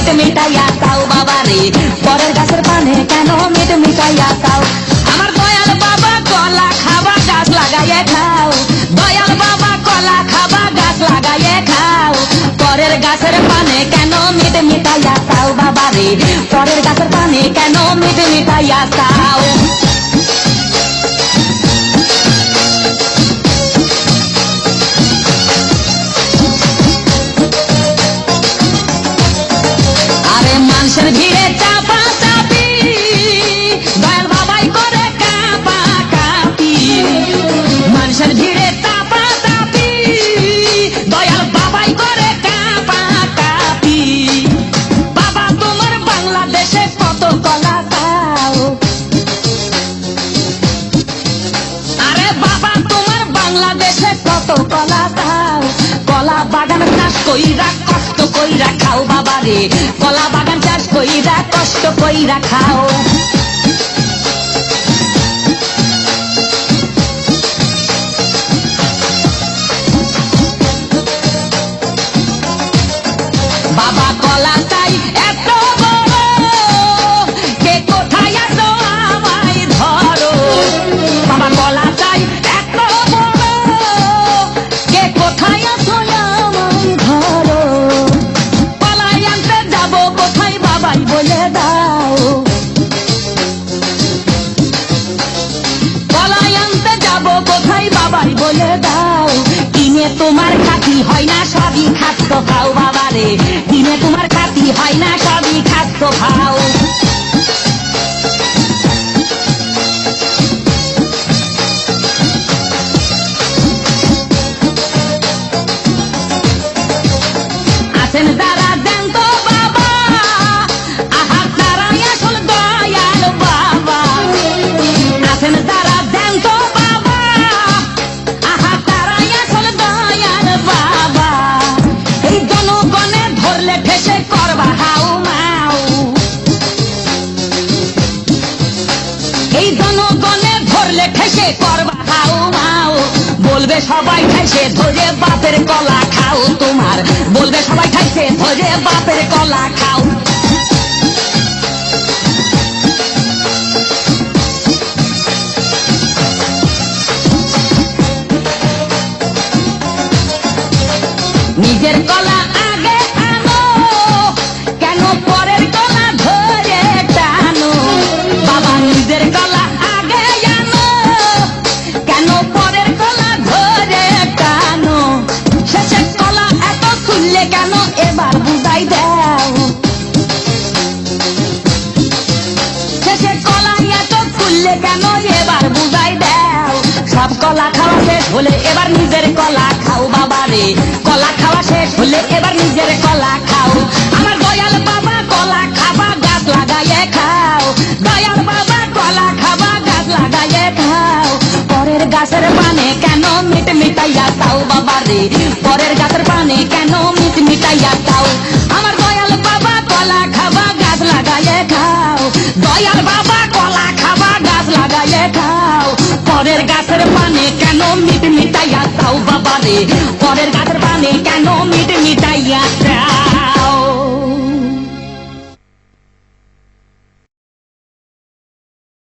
Meet মিটাইয়া খাও বাবা রে, পরের গাছের পানে কেন মিট মিটাইয়া খাও। আমার দয়াল বাবা কলা খাবা গাছ লাগাইয়ে খাও, দয়াল বাবা কলা খাবা গাছ লাগাইয়ে খাও, পরের গাছের পানে কেন মিট মিটাইয়া খাও বাবা রে, পরের গাছের পানে কেন মিট মিটাইয়া খাও। আরে মানুষের ভিড়ে চাপা চাপি, দয়াল বাবাই করে কাপা কাপি, মানুষের ভিড়ে চাপা চাপি, দয়াল বাবাই করে কাপা কাপি। বাবা তোমার বাংলাদেশে কত কলা খাও, আরে বাবা তোমার বাংলাদেশে কত কলা খাও, কলা বাগান চাষ কইরা কষ্ট কইরা খাও বাবা রে, কলা বাগান চাষ কইরা কষ্ট কইরা খাও। বাবা কলা চাই এত বড়, কে কোথায় আছো আমায় ধরো, বাবা কলা চাই এত বড়, কে কোথায় আছো আমায় ধরো, কলাই আনতে যাবো কোথায় বাবাই বলে দাও, কলাই আনতে যাবো কোথায় বাবাই বলে দাও। কিনে তোমার খাতি হয় না সবই খাদ্য খাও বাবা রে, কিনে তোমার খাতি হয় না সবই খাদ্য খাও। আছেন যারা জ্যান্ত বাবা, আহা তারাই আসল দয়াল বাবা, আছেন যারা জ্যান্ত বাবা, আহা তারাই আসল দয়াল বাবা। এই জনগণে ধরলে ঠেসে করবা হাউ মাউ, এই জনগণে ধরলে ঠেসে করবা হাউ মাউ, বলবে সবাই ঠেসে ধরে বাপের কলা খাও তোমার, বলবে সবাই ঠেসে ধরে বাপের কলা খাও। নিজের কলা আগে আনো, কেন পরের কলা ধরে টানো, বাবা নিজের কলা আগে আনো, কেন পরের কলা ধরে টানো, শেষের কলা এত খুললে কেন এবার বুঝাই দাও, শেষের কলা এত খুললে কেন এবার বুঝাই দাও। সব কলা খাওয়া শেষ হলে এবার নিজের কলা খাও বাবা রে, কলা খাওয়া শেষ হলে এবার নিজের কলা খাও। আমার দয়াল বাবা কলা খাবা গাছ লাগাইয়ে খাও, দয়াল বাবা কলা খাবা গাছ লাগাইয়ে খাও, পরের গাছের পানে কেন মিট মিটাইয়া খাও বাবা রে, পরের গাছের পানে কেন মিট মিটাইয়া খাও। আমার দয়াল বাবা কলা খাবা গাছ লাগাইয়ে খাও, দয়াল বাবা কলা খাবা গাছ লাগাইয়ে খাও, পরের গাছের পানে কেন মিট মিটাইয়া খাও বাবা রে, পরের গাছের পানে কেন মিট মিটাইয়া